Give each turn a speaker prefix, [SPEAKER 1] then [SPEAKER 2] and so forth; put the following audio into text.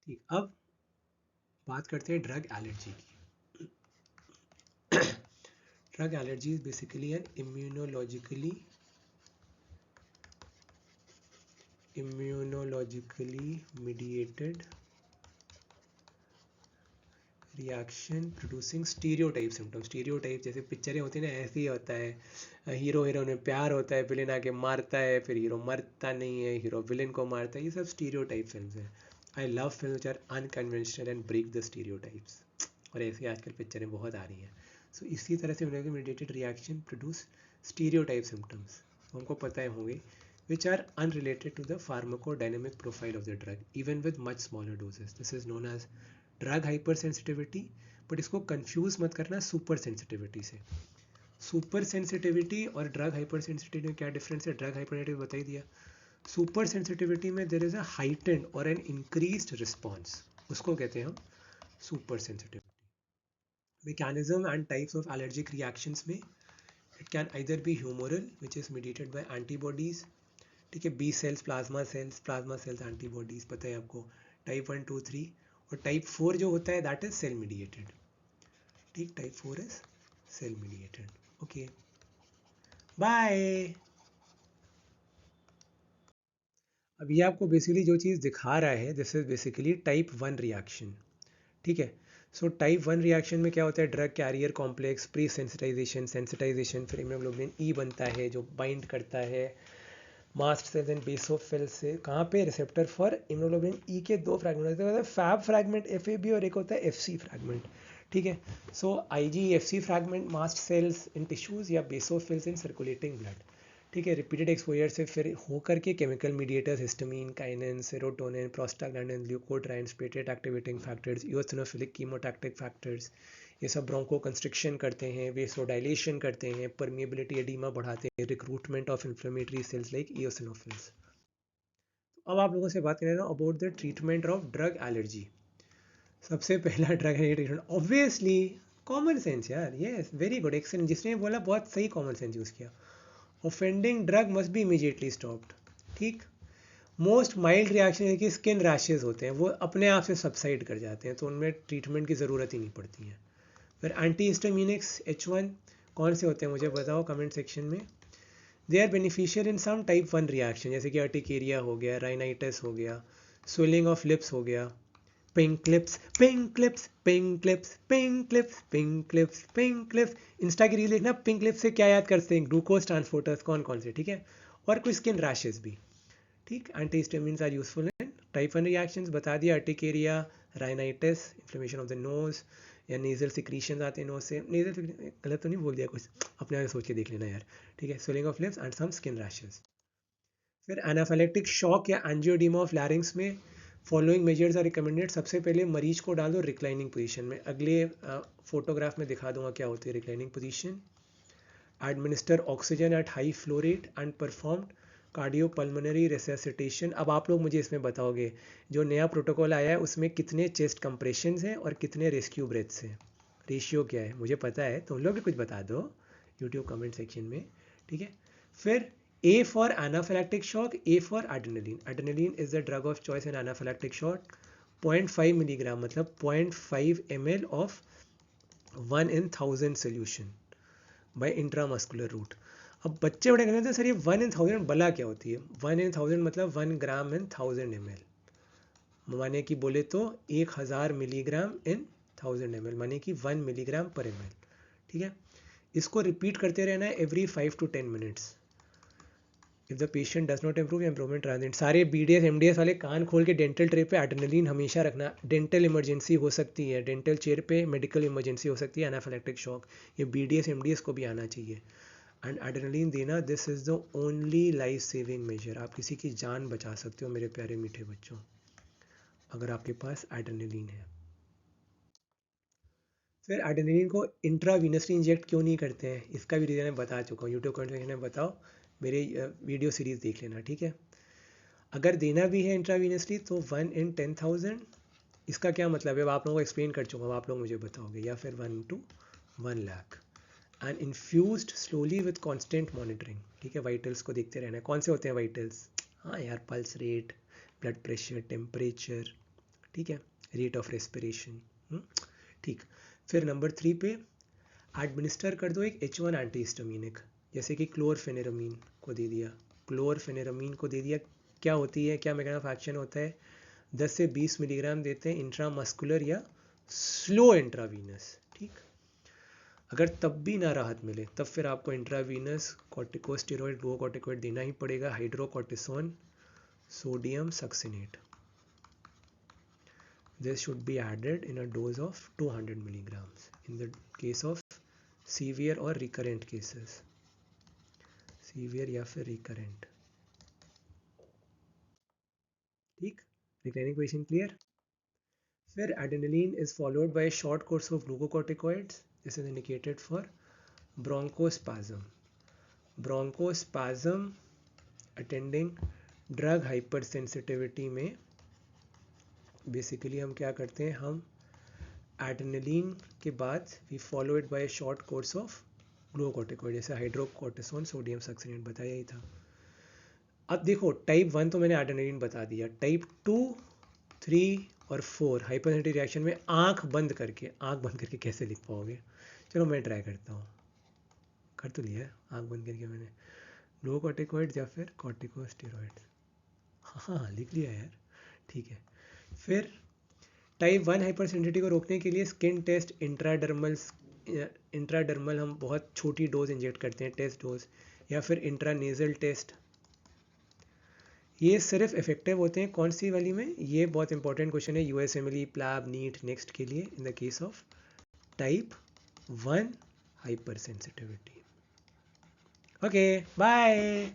[SPEAKER 1] ठीक, अब बात करते हैं ड्रग एलर्जी की। Drug allergy is basically an immunologically mediated reaction producing stereotype symptoms. Stereotype जैसे पिक्चरें होती हैं ना, ऐसे ही होता है, हीरो हीरोइन में प्यार होता है, विलेन आके मारता है, फिर हीरो मरता नहीं है, हीरो विलेन को मारता है, ये सब स्टीरियोटाइप फिल्म्स हैं। I love film which are unconventional and break the stereotypes, और ऐसी आजकल पिक्चरें बहुत आ रही हैं। सो इसी तरह से mediated reaction produce stereotype symptoms, हमको पता है होंगे, which are unrelated to the pharmacodynamic profile of the drug even with much smaller doses. This is known as drug hyper sensitivity, but इसको कंफ्यूज मत करना सुपर सेंसिटिविटी से। Super sensitivity और drug hyper sensitivity में क्या difference है, drug hyper sensitivity बता ही दिया। सुपर सेंसिटिविटी में there is a heightened or an increased response, उसको कहते हैं हम super sensitivity. Mechanism and types of allergic reactions में it can either be humoral which is mediated by antibodies, ठीक है, B cells, plasma cells antibodies पता है आपको, टाइप 1 2 3, और टाइप 4 जो होता है दैट इज सेल मीडिएटेड। ठीक, type 4 is cell mediated. Okay, bye. अब ये आपको बेसिकली जो चीज़ दिखा रहा है this is basically type 1 reaction, ठीक है। सो टाइप 1 रिएक्शन में क्या होता है, drug carrier complex, pre sensitization, sensitization, फिर इम्यूनोग्लोबुलिन ई बनता है जो बाइंड करता है मास्ट सेल्स एंड बेसोफिल से, कहाँ पे, रिसेप्टर फॉर इम्यूनोग्लोबुलिन ई के दो फ्रैगमेंट होते हैं, Fab fragment F A B, और एक होता है एफ सी फ्रैगमेंट, ठीक है। So I G F C fragment mast cells in tissues या बेसोफिल्स इन सर्कुलेटिंग ब्लड, ठीक है। रिपीटेड एक्सपोजर से फिर होकर के chemical mediators, histamine, kinin, serotonin, prostaglandin, leukotrienes, platelet activating factors, eosinophilic chemotactic factors, ये सब ब्रोंको कंस्ट्रिक्शन करते हैं, वेसोडाइलेशन करते हैं, परमिएबिलिटी एडिमा बढ़ाते हैं, recruitment of inflammatory cells like eosinophils. अब आप लोगों से बात कर रहा हूँ about the treatment of drug allergy. सबसे पहला drug allergy treatment obviously common sense यार, यस वेरी गुड, एक्सेलेंट, जिसने बोला बहुत सही कॉमन सेंस यूज़ किया। Offending drug must be immediately stopped, ठीक। मोस्ट माइल्ड रिएक्शन है कि स्किन रैशेज होते हैं, वो अपने आप से सबसाइड कर जाते हैं, तो उनमें ट्रीटमेंट की ज़रूरत ही नहीं पड़ती है। फिर एंटी हिस्टामिनिक्स H1 कौन से होते हैं मुझे बताओ कमेंट सेक्शन में। They are beneficial in some type 1 reaction, जैसे कि अर्टिकेरिया हो गया, राइनाइटिस हो गया, स्वेलिंग ऑफ लिप्स हो गया, pink lips, pink lips, pink lips, pink lips, pink lips, pink lips. Insta की रील देखना, पिंक लिप्स से क्या याद करते हैं, ग्लूकोज ट्रांसपोर्टर्स कौन कौन से, ठीक है। और कुछ स्किन रैशेज भी, ठीक। Anti histamines are useful in type 1 reactions, बता दिया, urticaria, rhinitis, inflammation of the nose, या नेजल सिक्रीशन आते हैं नोज से, नेजल गलत तो नहीं बोल दिया कुछ, अपने आप सोच के देख लेना यार, ठीक है। Swelling of lips and some skin rashes. फिर एनाफिलेक्टिक शॉक या एंजियोडीमा ऑफ लैरिंग्स में फॉलोइंग मेजर्स आर रिकमेंडेड। सबसे पहले मरीज को डाल दो रिक्लाइनिंग पोजीशन में, अगले फोटोग्राफ में दिखा दूंगा क्या होती है reclining position. Administer oxygen at high flow rate and performed cardiopulmonary resuscitation. अब आप लोग मुझे इसमें बताओगे जो नया प्रोटोकॉल आया है उसमें कितने चेस्ट कंप्रेशन हैं और कितने रेस्क्यू ब्रेथ्स हैं, रेशियो क्या है, मुझे पता है, तुम लोग भी कुछ बता दो यूट्यूब कमेंट सेक्शन में, ठीक है। फिर A for anaphylactic shock, A for adrenaline. Adrenaline is the drug of choice in anaphylactic shock. 0.5 milligram मतलब 0.5 ml of 1 in 1000 solution by intramuscular route. अब बच्चे बड़े कहते हैं सर ये 1 in 1000 बला क्या होती है, 1 in 1000 मतलब 1 ग्राम इन 1000 ml, माने कि बोले तो 1000 मिलीग्राम इन 1000 ml, माने कि 1 मिलीग्राम पर ml, ठीक है। इसको रिपीट करते रहना है every 5 to 10 minutes. If the patient does not improve, improvement transit. सारे BDS MDS वाले कान खोल के डेंटल ट्रे पे एड्रेनलिन हमेशा रखना, डेंटल इमरजेंसी हो सकती है, डेंटल चेयर पे मेडिकल इमरजेंसी हो सकती है, एनाफिलेक्टिक शॉक, ये BDS MDS को भी आना चाहिए। एंड एड्रेनलिन देना, this is the only life saving measure, आप किसी की जान बचा सकते हो मेरे प्यारे मीठे बच्चों अगर आपके पास एड्रेनलिन है। फिर एड्रेनलिन को इंट्रावीनसली इंजेक्ट क्यों नहीं करते हैं, इसका भी रीज़न मैं बता चुका हूँ, यूट्यूब कमेंट सेक्शन में बताओ, मेरे वीडियो सीरीज़ देख लेना, ठीक है। अगर देना भी है इंट्रावीनसली तो 1 in 10,000, इसका क्या मतलब है, अब आप लोगों को एक्सप्लेन कर चुका हूँ, आप लोग मुझे बताओगे, या फिर 1 to 1 lakh, and infused slowly with constant monitoring, ठीक है। वाइटल्स को देखते रहना है, कौन से होते हैं वाइटल्स, हाँ यार, pulse rate, blood pressure, temperature, ठीक है, रेट ऑफ रेस्पिरेशन। ठीक, फिर नंबर 3 पे एडमिनिस्टर कर दो एक H1 एंटीहिस्टामिनिक, जैसे कि क्लोरफेनेरामीन को दे दिया। क्लोरफेनेरामीन को दे दिया, क्या होती है, क्या मैकेनिज्म ऑफ एक्शन होता है, 10 से 20 मिलीग्राम देते हैं इंट्रामस्कुलर या स्लो इंट्रावीनस। ठीक, अगर तब भी ना राहत मिले तब फिर आपको इंट्रावीनस कॉर्टिकोस्टेरॉइड ग्लूकोकॉर्टिकॉइड देना ही पड़ेगा, hydrocortisone sodium succinate. This should be added in a dose of 200 milligrams in the case of severe or recurrent cases, severe या फिर recurrent। ठीक, recurrent question clear। फिर adrenaline is followed by a short course of glucocorticoids. This is indicated for bronchospasm, bronchospasm attending drug hypersensitivity में basically हम क्या करते हैं, हम एड्रेनलिन के बाद we follow it by short course of glucocorticoid, जैसे हाइड्रोकॉर्टिसोन सोडियम सक्सिनेट बताया ही था। अब देखो टाइप 1 तो मैंने एड्रेनलिन बता दिया, टाइप 2, 3 और 4 हाइपरसेंसिटिव रिएक्शन में आंख बंद करके कैसे लिख पाओगे, चलो मैं ट्राई करता हूँ, कर तो लिया आंख बंद करके मैंने, ग्लूकोकॉर्टिकॉइड या फिर कॉर्टिकोस्टेरॉइड, हाँ लिख लिया यार। ठीक है, फिर टाइप 1 हाइपरसेंसिटिविटी को रोकने के लिए स्किन टेस्ट, इंट्राडर्मल हम बहुत छोटी डोज इंजेक्ट करते हैं, टेस्ट डोज, या फिर इंट्रानेजल टेस्ट, ये सिर्फ इफेक्टिव होते हैं कौन सी वाली में, ये बहुत इंपॉर्टेंट क्वेश्चन है यूएसएमएलई प्लैब नीट नेक्स्ट के लिए, in the case of type 1 hypersensitivity. Okay bye.